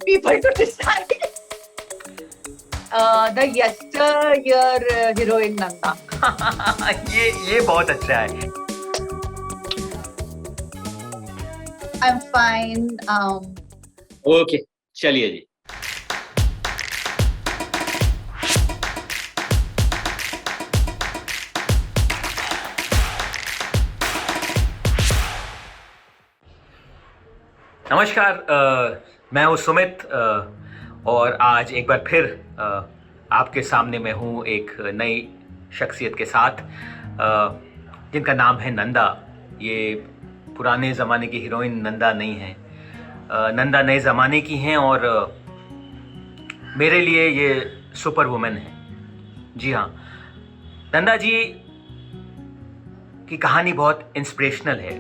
people to decide. The yesteryear heroine Nanda. ये बहुत अच्छा है. I'm fine. Okay, चलिए जी. नमस्कार, मैं हूँ सुमित और आज एक बार फिर आपके सामने मैं हूँ एक नई शख्सियत के साथ जिनका नाम है नंदा. ये पुराने ज़माने की हीरोइन नंदा नहीं है. नंदा नए ज़माने की हैं और मेरे लिए ये सुपर वुमेन है. जी हाँ, नंदा जी की कहानी बहुत इंस्पिरेशनल है,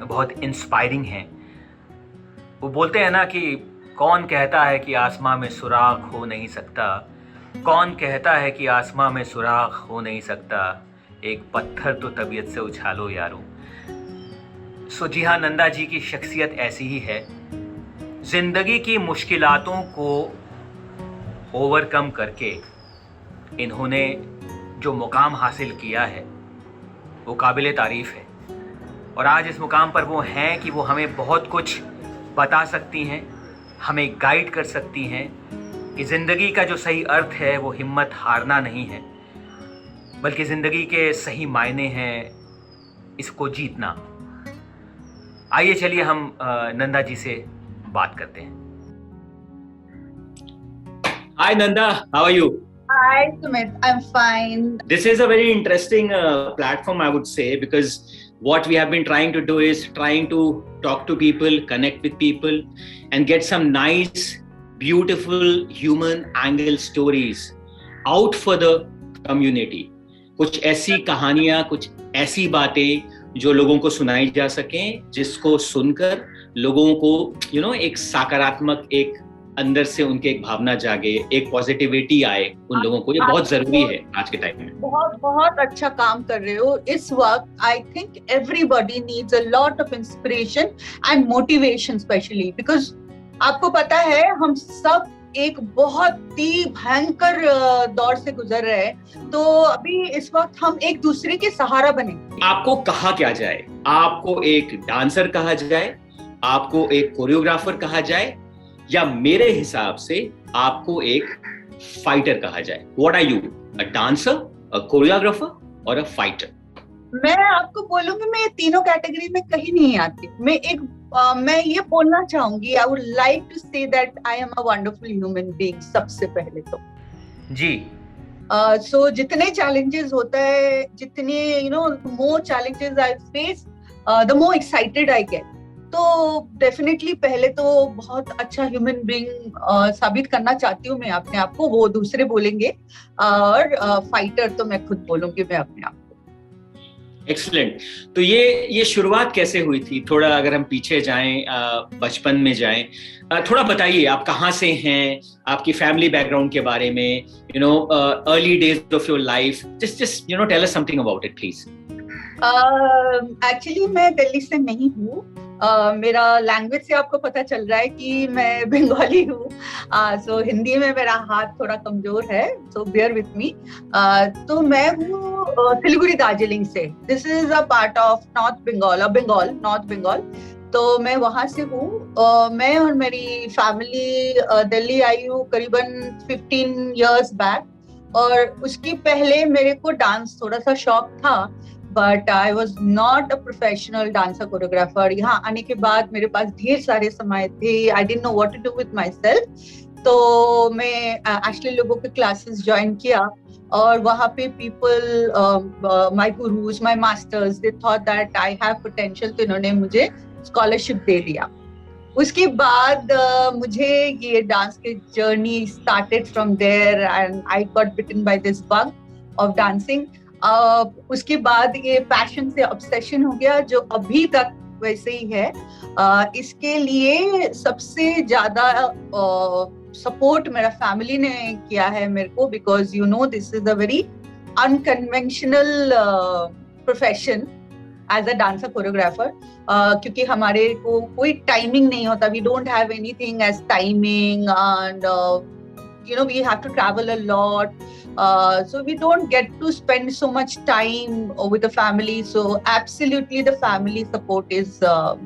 बहुत इंस्पायरिंग है. वो बोलते हैं ना कि कौन कहता है कि आसमां में सुराख हो नहीं सकता, कौन कहता है कि आसमां में सुराख हो नहीं सकता, एक पत्थर तो तबीयत से उछालो यारो. सो जी हाँ, नंदा जी की शख्सियत ऐसी ही है. ज़िंदगी की मुश्किलातों को ओवरकम करके इन्होंने जो मुकाम हासिल किया है वो काबिल तारीफ़ है. और आज इस मुकाम पर वो हैं कि वो हमें बहुत कुछ बता सकती हैं, हमें गाइड कर सकती हैं कि ज़िंदगी का जो सही अर्थ है वो हिम्मत हारना नहीं है, बल्कि ज़िंदगी के सही मायने हैं इसको जीतना. आइए चलिए हम नंदा जी से बात करते हैं. Hi Nanda, how are you? Hi, Sumit. I'm fine. This is a very interesting platform, I would say, because what we have been trying to do is trying to talk to people, connect with people, and get some nice, beautiful human angle stories out for the community. कुछ ऐसी कहानियाँ, कुछ ऐसी बातें जो लोगों को सुनाई जा सकें, जिसको सुनकर लोगों को एक सकारात्मक, एक अंदर से उनके एक भावना जागे, एक पॉजिटिविटी आए उन लोगों को. ये बहुत जरूरी है आज के टाइम में. बहुत बहुत अच्छा काम कर रहे हो इस वक्त. I think everybody needs a lot of inspiration and motivation, specially because आपको पता है हम सब एक बहुत ही भयंकर दौर से गुजर रहे हैं. तो अभी इस वक्त हम एक दूसरे के सहारा बने. आपको कहा क्या जाए? आपको एक डांसर कहा जाए, आपको एक कोरियोग्राफर कहा जाए, या मेरे हिसाब से आपको एक फाइटर कहा जाए? What are you? A dancer, a choreographer, or a fighter? मैं आपको बोलूंगी, मैं ये तीनों कैटेगरी में कहीं नहीं आती. मैं ये बोलना चाहूंगी, I would like to say that I am a wonderful human being. सबसे पहले तो जी. सो जितने चैलेंजेस होता है, जितने more challenges I face, the more excited I get. तो डेफिनेटली पहले तो बहुत अच्छा ह्यूमन बीइंग साबित करना चाहती हूँ मैं अपने आप को, वो दूसरे बोलेंगे. और फाइटर तो मैं खुद बोलूंगी मैं अपने आप को. एक्सीलेंट. तो ये शुरुआत कैसे हुई थी? थोड़ा अगर हम पीछे जाएं, बचपन में जाएं, थोड़ा बताइए आप कहाँ से हैं, आपकी फैमिली बैकग्राउंड के बारे में, early days of your life. Just tell us something about it please. Actually मैं दिल्ली से नहीं हूँ. मेरा लैंग्वेज से आपको पता चल रहा है कि मैं बंगाली हूँ. सो हिंदी में मेरा हाथ थोड़ा कमजोर है, सो बेयर विथ मी. तो मैं हूँ सिलीगुड़ी, दार्जिलिंग से. This is a part of North Bengal, North Bengal. तो मैं वहां से हूँ. मैं और मेरी फैमिली दिल्ली आई हूँ करीबन 15 years बैक. और उसके पहले मेरे को डांस थोड़ा सा शौक था, but I was not a professional dancer choreographer. यहाँ आने के बाद मेरे पास ढेर सारे समय थे. I didn't know what to do with my self. तो मैं एक्चुअली लोगों के क्लासेस ज्वाइन किया और वहाँ पे people, my gurus, my masters, they thought that I have potential. तो इन्होंने मुझे स्कॉलरशिप दे दिया. उसके बाद मुझे ये डांस की journey started from there and I got bitten by this bug of dancing. उसके बाद ये पैशन से ऑब्सेशन हो गया, जो अभी तक वैसे ही है. इसके लिए सबसे ज्यादा सपोर्ट मेरा फैमिली ने किया है मेरे को, because this is a very unconventional profession as a dancer choreographer, क्योंकि हमारे को कोई टाइमिंग नहीं होता. We don't have anything as timing, and we have to travel a lot, so we don't get to spend so much time with the family. So absolutely the family support is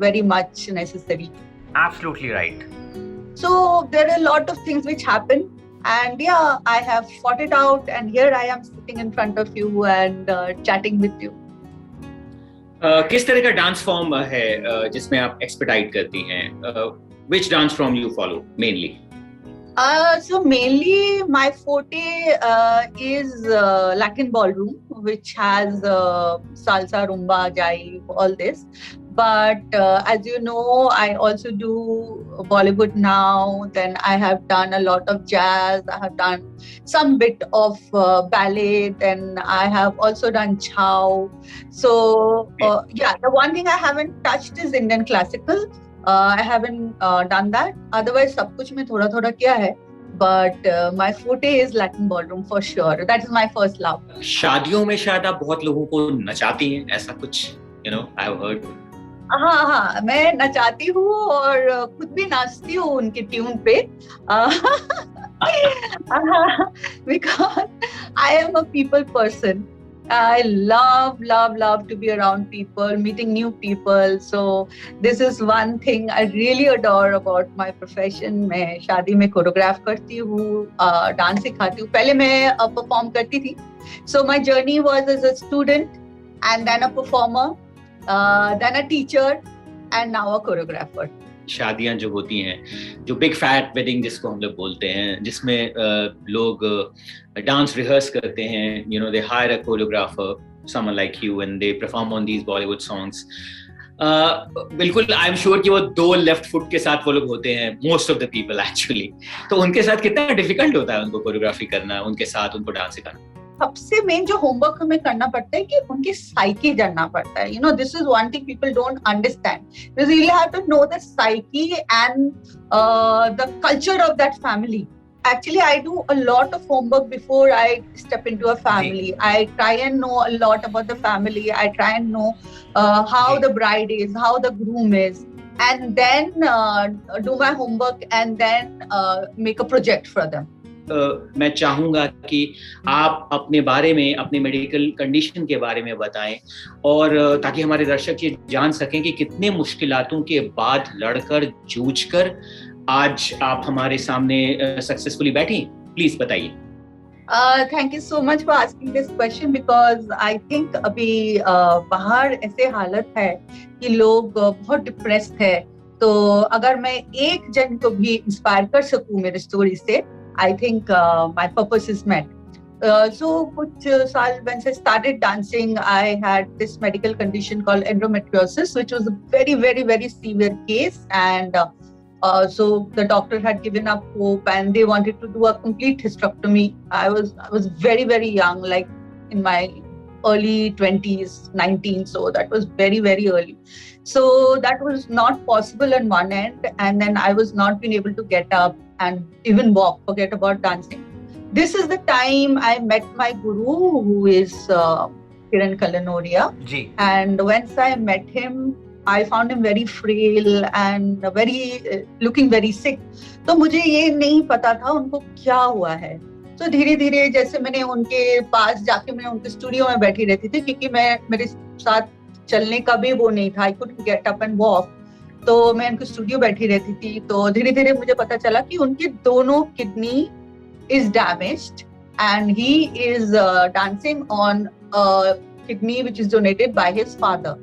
very much necessary. Absolutely right. So there are a lot of things which happen, and yeah, I have fought it out, and here I am sitting in front of you and chatting with you. किस तरह का dance form है जिसमें आप expertise करती हैं? Which dance form you follow mainly? So mainly my forte is Latin ballroom, which has salsa, rumba, jive, all this. But as you know, I also do Bollywood now. Then I have done a lot of jazz. I have done some bit of ballet. Then I have also done chow. So yeah, the one thing I haven't touched is Indian classical. I haven't done that. Otherwise, सब कुछ में थोड़ा थोड़ा किया है. But my forte is Latin ballroom for sure. That is my first love. शादियों में शायद आप बहुत लोगों को नचाती हैं, ऐसा कुछ, I've heard. हाँ, मैं नचाती हूँ और खुद भी नाचती हूँ उनके ट्यून पे. Because I am a people person. I love to be around people, meeting new people. So this is one thing I really adore about my profession. मैं शादी में कोरियोग्राफ करती हूँ, डांस सिखाती हूँ. पहले मैं परफॉर्म करती थी. So my journey was as a student, and then a performer, then a teacher, and now a choreographer. शादियां जो होती हैं, जो बिग फैट वेडिंग जिसको हम लोग बोलते हैं, जिसमें लोग डांस रिहर्स करते हैं, they hire a choreographer, someone like you, and they perform on these Bollywood songs. बिल्कुल आई एम श्योर कि वो दो लेफ्ट फुट के साथ वो लोग होते हैं, most of the people actually. तो उनके साथ कितना डिफिकल्ट होता है उनको कोरियोग्राफी करना, उनके साथ उनको डांस सिखाना? सबसे मेन जो होमवर्क हमें करना पड़ता है कि उनकी साइकी जानना पड़ता है. This is one thing people don't understand. You really have to know the psyche and the culture of that family. Actually, I do a lot of homework before I step into a family. I try and know a lot about the family. I try and know how the bride is, how the groom is, and then do my homework and then make a project for them. मैं चाहूँगा कि आप अपने बारे में, अपने medical condition के बारे में बताएं, और ताकि हमारे दर्शक ये जान सकें कि कितने मुश्किलातों के बाद लड़कर जूझकर आज आप हमारे सामने सक्सेसफुली बैठी. प्लीज बताइए. Thank you so much for asking this question, because I think अभी बाहर ऐसे हालत है कि लोग बहुत डिप्रेस्ड है. तो अगर मैं एक जन को भी इंस्पायर कर सकूं मेरे स्टोरी से, I think my purpose is met. So कुछ साल when I started dancing, I had this medical condition called endometriosis, which was a very, very, very severe case, and so the doctor had given up hope, and they wanted to do a complete hysterectomy. I was very, very young, like in my early 20s, 19, so that was very, very early. So that was not possible on one end, and then I was not being able to get up and even walk, forget about dancing. This is the time I met my guru, who is Kiran Kalanoria. And once I met him, I found him very frail and looking very sick. तो मुझे ये नहीं पता था उनको क्या हुआ है. तो धीरे धीरे जैसे मैंने उनके पास जाके मैं उनके स्टूडियो में बैठी रहती थी, क्योंकि मेरे साथ चलने का भी वो नहीं था. I couldn't get up and walk. तो मैं उनके स्टूडियो बैठी रहती थी. तो धीरे धीरे मुझे पता चला कि उनकी दोनों kidney is damaged, and he is dancing on a kidney which is donated by his father.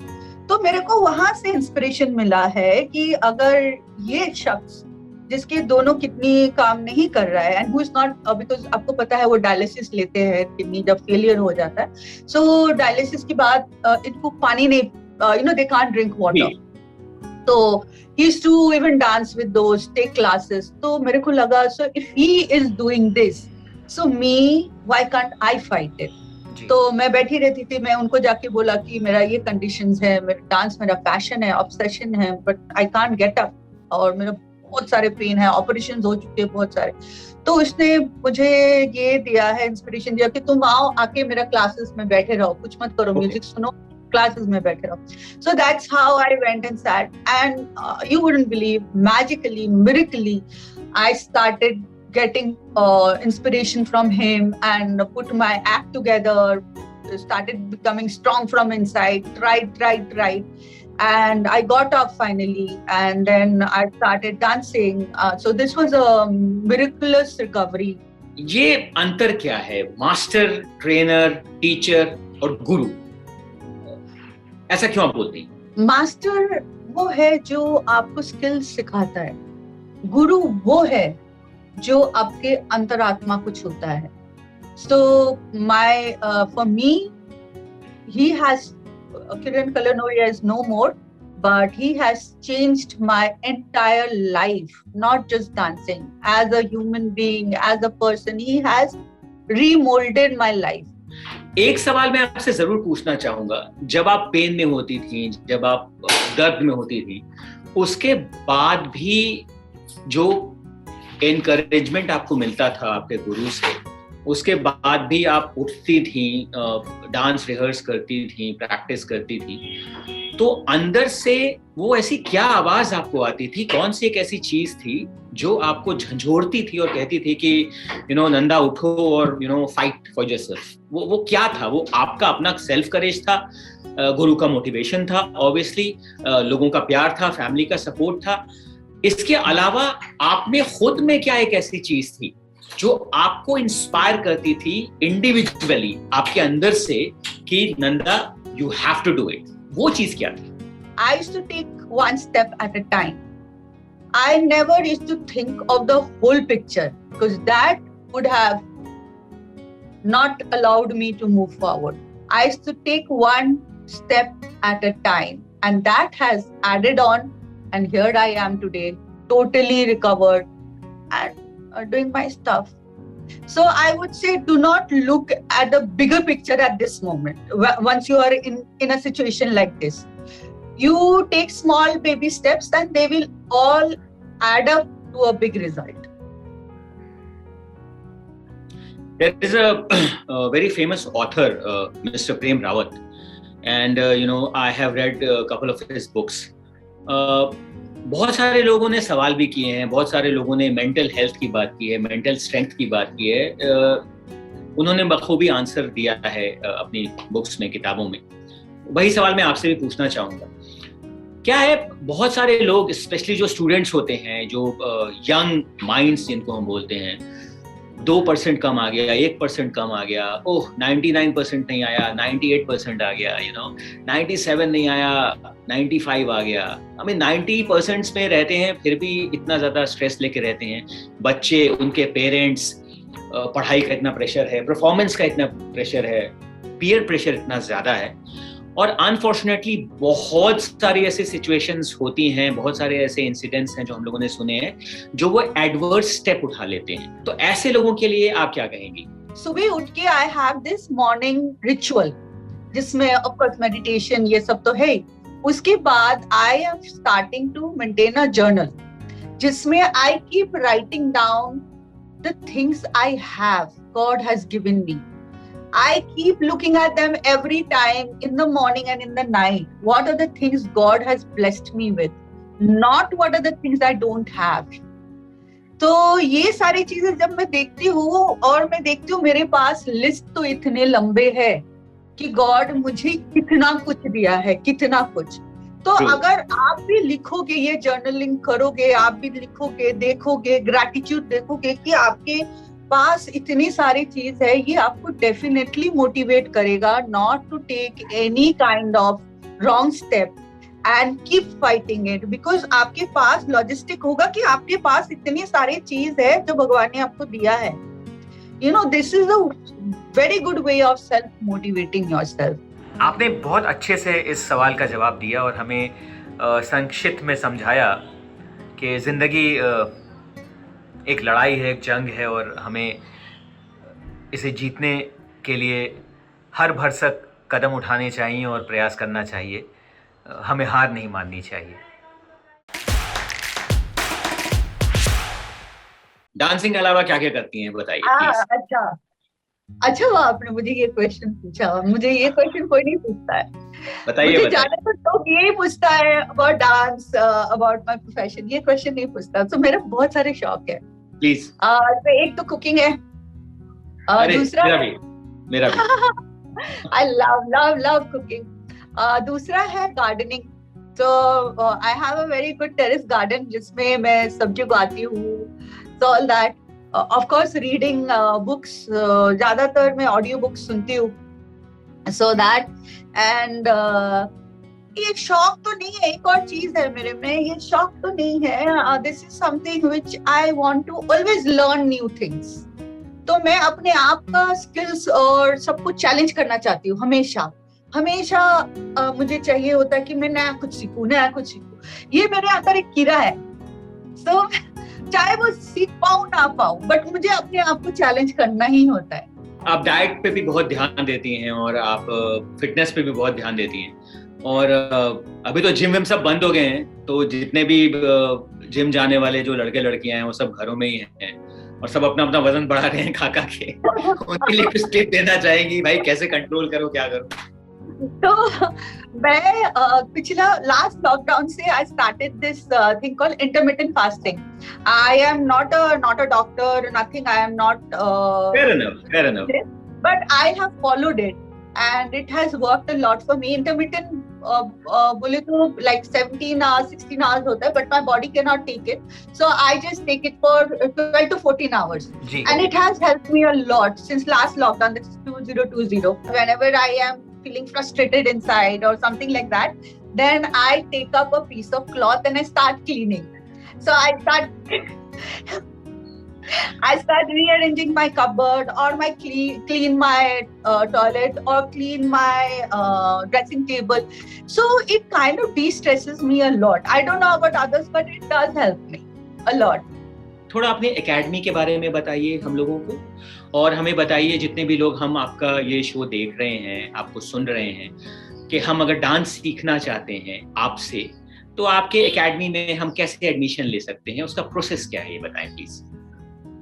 तो मेरे को वहां से इंस्पिरेशन मिला है कि अगर ये शख्स जिसके दोनों किडनी काम नहीं कर रहा है, and who is not, because आपको पता है वो डायलिसिस लेते हैं किडनी जब फेलियर हो जाता है. सो डायलिसिस के बाद इनको पानी नहीं, they can't drink water. तो he used to even dance with those, take classes. तो मेरे को लगा, so if he is doing this, so me, why can't I fight it? तो मैं बैठी रहती थी. मैं उनको जाके बोला कि मेरा ये कंडीशंस है, मेरा डांस मेरा पैशन है, ऑब्सेशन है, but I can't get up, और मेरा बहुत सारे पेन है, ऑपरेशंस हो चुके हैं बहुत सारे. तो उसने मुझे ये दिया है, इंस्पिरेशन दिया कि तुम आओ, आके मेरा क्लासेस में बैठे रहो, कुछ मत करो, म्यूजिक सुनो, classes में बैठे रहो. So that's how I went and sat, and you wouldn't believe, magically, miraculously, I started getting inspiration from him and put my act together, started becoming strong from inside, tried. And I got up finally, and then I started dancing. So this was a miraculous recovery. ये अंतर क्या है master, trainer, teacher और गुरु? ऐसा क्यों आप बोलते हैं? मास्टर वो है जो आपको स्किल्स सिखाता है, गुरु वो है जो आपके अंतरात्मा को छूता है. So for me, he has, Kiran Kalanoria is no more, but he has changed my entire life, not just dancing. As a human being, as a person, he has remolded my life. एक सवाल मैं आपसे जरूर पूछना चाहूंगा, जब आप pen में होती थी, जब आप दर्द में होती थी, उसके बाद भी जो एनकरेजमेंट आपको मिलता था आपके गुरु से, उसके बाद भी आप उठती थी, डांस रिहर्स करती थी, प्रैक्टिस करती थी, तो अंदर से वो ऐसी क्या आवाज आपको आती थी? कौन सी एक ऐसी चीज थी जो आपको झंझोड़ती थी और कहती थी कि नंदा उठो और फाइट फॉर योरसेल्फ? वो क्या था? वो आपका अपना सेल्फ करेज था, गुरु का मोटिवेशन था, ऑब्वियसली लोगों का प्यार था, फैमिली का सपोर्ट था, इसके अलावा आप में खुद में क्या एक ऐसी चीज थी जो आपको इंस्पायर करती थी इंडिविजुअली आपके अंदर से कि नंदा you have to do it? वो चीज क्या थी? I used to take one step at a time. I never used to think of the whole picture because that would have not allowed me to move forward. I used to take one step at a time, and that has added on, and here I am today, totally recovered and doing my stuff. So I would say, do not look at the bigger picture at this moment. Once you are in a situation like this, you take small baby steps and they will all add up to a big result. There is a very famous author, Mr. Prem Rawat, and I have read a couple of his books. बहुत सारे लोगों ने सवाल भी किए हैं, बहुत सारे लोगों ने मेंटल हेल्थ की बात की है, मेंटल स्ट्रेंथ की बात की है, उन्होंने बखूबी आंसर दिया है अपनी बुक्स में, किताबों में. वही सवाल मैं आपसे भी पूछना चाहूँगा. क्या है, बहुत सारे लोग, स्पेशली जो स्टूडेंट्स होते हैं, जो यंग माइंड्स जिनको हम बोलते हैं, 2% कम आ गया, 1% कम आ गया, ओह 99% नहीं आया, 98% आ गया, 97 नहीं आया, 95 आ गया. हमें 90% में रहते हैं, फिर भी इतना ज़्यादा स्ट्रेस लेके रहते हैं. बच्चे, उनके पेरेंट्स, पढ़ाई का इतना प्रेशर है, परफॉर्मेंस का इतना प्रेशर है, पीयर प्रेशर इतना ज़्यादा है, और अनफॉर्चुनेटली बहुत सारी ऐसी सिचुएशंस होती हैं, बहुत सारे ऐसे इंसिडेंट्स हैं जो हम लोगों ने सुने हैं, जो वो एडवर्स स्टेप उठा लेते हैं. तो ऐसे लोगों के लिए आप क्या कहेंगी? सुबह उठ के I have this morning ritual, जिसमें ऑफ कोर्स मेडिटेशन ये सब तो है. उसके बाद I am starting to maintain a journal, जिसमें I keep writing down the things I have God has given me. I keep looking at them every time, in the morning and in the night. What are the things God has blessed me with? Not what are the things I don't have. तो ये सारी चीजें जब मैं देखती हूँ, और मैं देखती हूँ मेरे पास लिस्ट तो इतने लंबे है कि गॉड मुझे कितना कुछ दिया है, कितना कुछ. तो अगर आप भी लिखोगे, ये जर्नलिंग करोगे, आप भी लिखोगे, देखोगे, ग्रैटिट्यूड देखोगे कि आपके पास इतनी सारी चीज है, ये आपको डेफिनेटली मोटिवेट करेगा not to take any kind of wrong step and keep fighting it, because आपके पास लॉजिस्टिक होगा कि आपके पास इतनी सारी चीज है जो भगवान ने आपको दिया है. This is a very good way of self motivating yourself. आपने बहुत अच्छे से इस सवाल का जवाब दिया और हमें संक्षिप्त में समझाया कि जिंदगी एक लड़ाई है, एक जंग है, और हमें इसे जीतने के लिए हर भरसक कदम उठाने चाहिए और प्रयास करना चाहिए. हमें हार नहीं माननी चाहिए. डांसिंग के अलावा क्या क्या करती हैं, बताइए. अच्छा, अच्छा हुआ आपने मुझे ये क्वेश्चन पूछा, मुझे ये क्वेश्चन कोई नहीं पूछता है। बताइए मुझे बताइए ज्यादातर लोग यही पूछता है about dance, about my profession, ये क्वेश्चन नहीं पूछता। तो मेरा बहुत सारे शौक है। प्लीज। तो एक तो कुकिंग है, अरे दूसरा मेरा भी I love love love cooking. दूसरा है गार्डनिंग। तो I have a very good terrace garden जिसमें मैं सब्जी उगाती हूँ। So all that, of course reading books, ज्यादातर मैं ऑडियो बुक्स सुनती हूँ। सो दैट एंड ये शौक तो नहीं है, एक और चीज है मेरे में, ये शौक तो नहीं है। This is something which I want to always learn new things. तो मैं अपने आप का स्किल्स और सब कुछ चैलेंज करना चाहती हूँ हमेशा हमेशा। मुझे चाहिए होता है कि मैं नया कुछ सीखूं, नया कुछ सीखूं। ये मेरे अंदर एक कीड़ा है। तो चाहे वो सीख पाऊं ना पाऊं, बट मुझे अपने आप को चैलेंज करना ही होता है। आप डाइट पे भी बहुत ध्यान देती हैं और आप फिटनेस पे भी बहुत ध्यान देती हैं। और अभी तो जिम विम सब बंद हो गए हैं, तो जितने भी जिम जाने वाले जो लड़के लड़कियां हैं वो सब घरों में ही हैं और सब अपना अपना वजन बढ़ा रहे हैं खा खा के। उनके लिए कुछ टिप देना चाहेंगी भाई, कैसे कंट्रोल करो, क्या करो? तो मैं पिछला लास्ट लॉकडाउन से I started this thing called intermittent fasting. I am not a doctor, nothing, I am not fair enough. but I have followed it and it has worked a lot for me. Intermittent बोले तो like 17 hours 16 hours होता है, but my body cannot take it, so I just take it for 12 to 14 hours ji. and it has helped me a lot since last lockdown, that's 2020. Whenever I am feeling frustrated inside or something like that, then I take up a piece of cloth and I start cleaning. So I start rearranging my cupboard or my clean my toilet or clean my dressing table. So it kind of de-stresses me a lot. I don't know about others, but it does help me a lot. थोड़ा अपने academy के बारे में बताइए हम लोगों को, और हमें बताइए जितने भी लोग हम आपका ये शो देख रहे हैं, आपको सुन रहे हैं, कि हम अगर डांस सीखना चाहते हैं आपसे, तो आपके एकेडमी में हम कैसे एडमिशन ले सकते हैं, उसका प्रोसेस क्या है, ये बताएं प्लीज।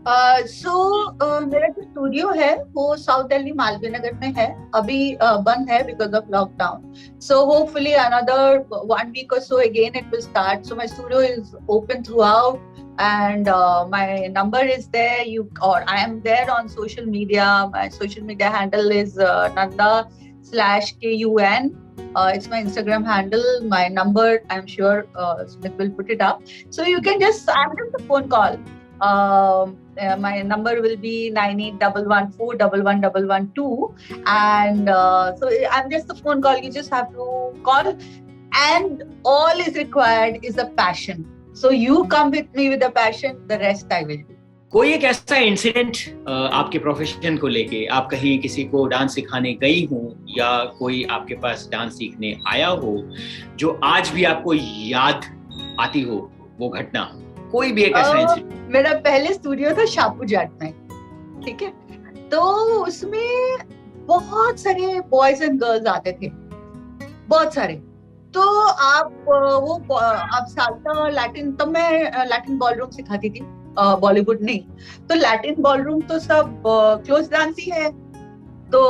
मेरा जो स्टूडियो है वो साउथ दिल्ली मालवीय नगर में है, अभी बंद है because of lockdown. So hopefully another 1 week or so again it will start. So my studio is open throughout and my number is there. I am there on social media. My social media handle is Nanda/KUN. It's my Instagram handle. My number, I'm sure Smith will put it up. So you can I'm just a phone call. My number will be 9811411112 and so I'm just a phone call. You just have to call and all is required is a passion. So you come with me with a passion, the rest I will do. कोई एक ऐसा incident आपके profession को लेके, आप कहीं किसी को डांस सिखाने गई हो या कोई आपके पास डांस सीखने आया हो जो आज भी आपको याद आती हो, वो घटना, कोई भी एक ऐसा इंसिडेंट? मेरा पहले स्टूडियो था शाहपुर जाट में, ठीक है, तो उसमें बहुत सारे बॉयज एंड गर्ल्स आते थे, बहुत सारे. तो आप साल्सा लैटिन, तब मैं लैटिन बॉलरूम सिखाती थी, बॉलीवुड नहीं. तो लैटिन बॉलरूम तो सब क्लोज डांस ही है, तो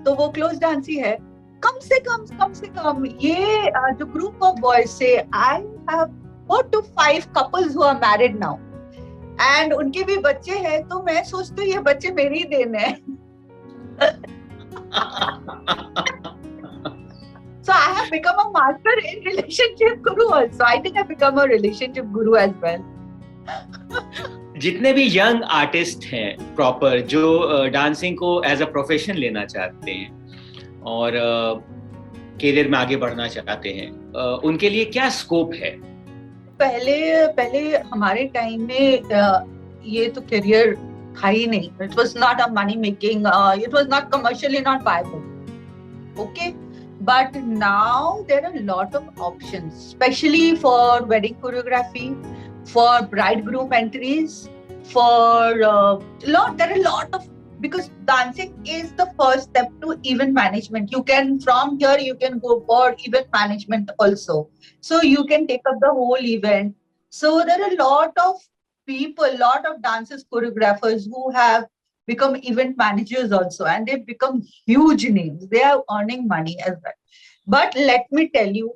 तो वो क्लोज डांस ही है. कम से कम ये जो ग्रुप ऑफ बॉयज से I have 4 to 5 couples who are married now and उनके भी बच्चे हैं, तो मैं सोचती हूँ ये बच्चे मेरी ही देन है. So I have become a master in relationship guru also. I think I become a relationship guru as well. जितने भी यंग आर्टिस्ट हैं प्रॉपर, जो डांसिंग को एज अ प्रोफेशन लेना चाहते हैं और करियर में आगे बढ़ना चाहते हैं, उनके लिए क्या स्कोप है? पहले हमारे टाइम में ये तो करियर था ही नहीं. It was not a money making, it was not commercially not viable. Okay, but now there are a lot of options, especially for wedding choreography, for bridegroom entries, for there are a lot of, because dancing is the first step to event management. From here you can go for event management also. So you can take up the whole event. So there are a lot of people, lot of dancers, choreographers who have become event managers also, and they've become huge names. They are earning money as well. But let me tell you,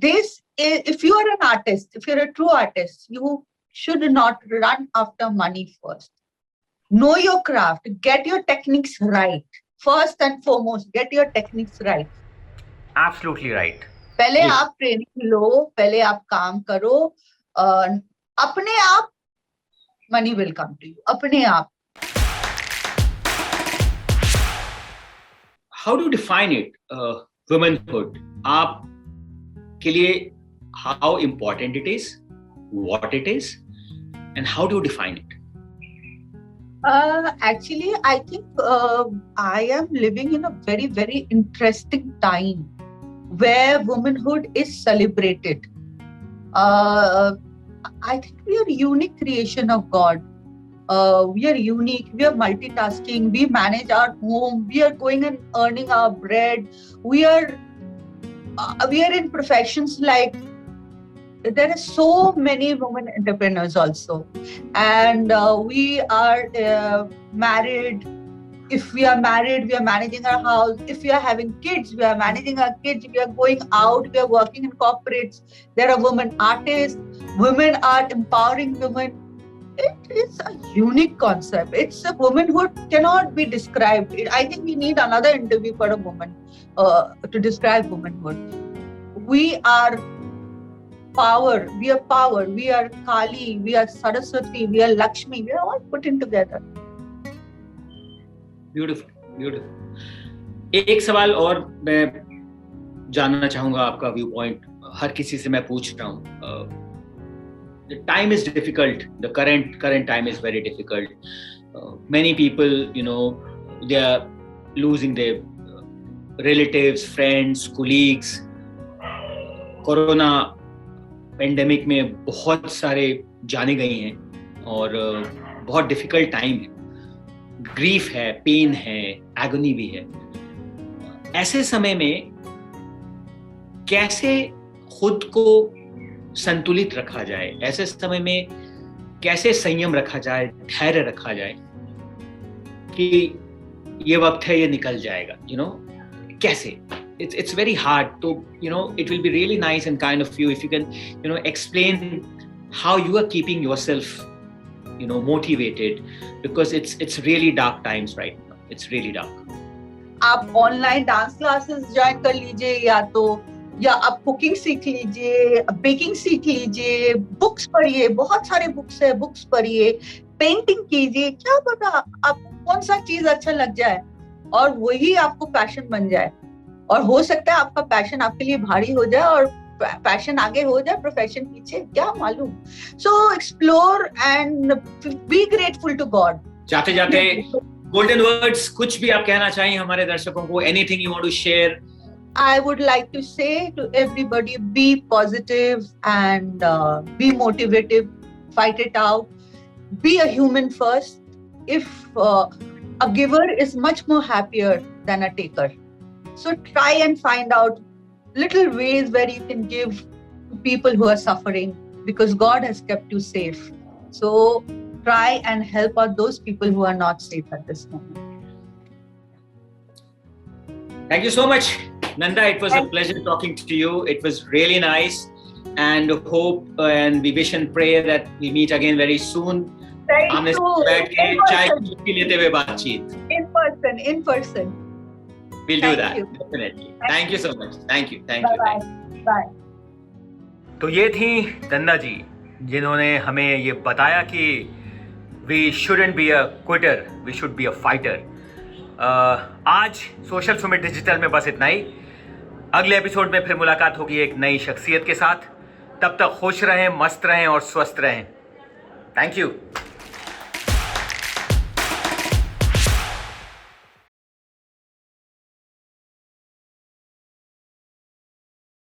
this is, if you are an artist, if you're a true artist, you should not run after money first. Know your craft, get your techniques right. First and foremost, get your techniques right. Absolutely right. पहले Yes. आप training लो, पहले आप काम करो, अपने आप money will come to you, अपने आप. How do you define it, womanhood? आप के लिए how important it is, what it is, and how do you define it? Actually, I think I am living in a very, very interesting time where womanhood is celebrated. I think we are a unique creation of God. We are unique, we are multitasking, we manage our home, we are going and earning our bread. We are in professions like, there are so many women entrepreneurs also, and we are married. If we are married, we are managing our house. If we are having kids, we are managing our kids. We are going out, we are working in corporates. There are women artists. Women are empowering women. It is a unique concept. It's a womanhood cannot be described. I think we need another interview for a woman to describe womanhood. We are power. We are power. We are Kali. We are Saraswati. We are Lakshmi. We are all put in together. Beautiful, beautiful. एक सवाल और मैं जानना चाहूँगा आपका view point. हर किसी से मैं पूछ रहा हूँ. The time is difficult. The current time is very difficult. Many people, they are losing their relatives, friends, colleagues. Corona pandemic में बहुत सारे जाने गई हैं और बहुत डिफिकल्ट टाइम है. ग्रीफ है, पेन है, एगोनी भी है. ऐसे समय में कैसे खुद को संतुलित रखा जाए, ऐसे समय में कैसे संयम रखा जाए, धैर्य रखा जाए कि ये वक्त है, ये निकल जाएगा, कैसे? It's very hard. So, it will be really nice and kind of you if you can, explain how you are keeping yourself, motivated, because it's really dark times right now. It's really dark. आप online dance classes join कर लीजिए, या आप cooking सीख लीजिए, baking सीख लीजिए, books पढ़िए, बहुत सारे बुक्स है, बुक्स पढ़िए, पेंटिंग कीजिए. क्या पता आपको कौन सा चीज अच्छा लग जाए और वही आपको पैशन बन जाए. और हो सकता है आपका पैशन आपके लिए भारी हो जाए और पैशन आगे हो जाए, प्रोफेशन पीछे, क्या मालूम. So explore and be grateful to God. जाते जाते गोल्डन वर्ड्स, कुछ भी आप कहना चाहिए हमारे दर्शकों को, anything you want to share? I would like to say to everybody, be positive and be motivated, fight it out, be a human first. If a giver is much more happier than a taker. So try and find out little ways where you can give to people who are suffering, because God has kept you safe. So try and help out those people who are not safe at this moment. Thank you so much, Nanda. It was a pleasure talking to you. It was really nice, and hope and we wish and pray that we meet again very soon. Thank you. बैठ के चाय की चुस्की लेते हुए बातचीत. In person. We'll do that. you. Definitely. Thank you so much. Thank you. Bye. तो ये थी नंदा जी, जिन्होंने हमें ये बताया कि we shouldn't be a quitter, we should be a fighter. आज सोशल सुमित डिजिटल में बस इतना ही. अगले एपिसोड में फिर मुलाकात होगी एक नई शख्सियत के साथ. तब तक खुश रहें, मस्त रहें और स्वस्थ रहें. Thank you.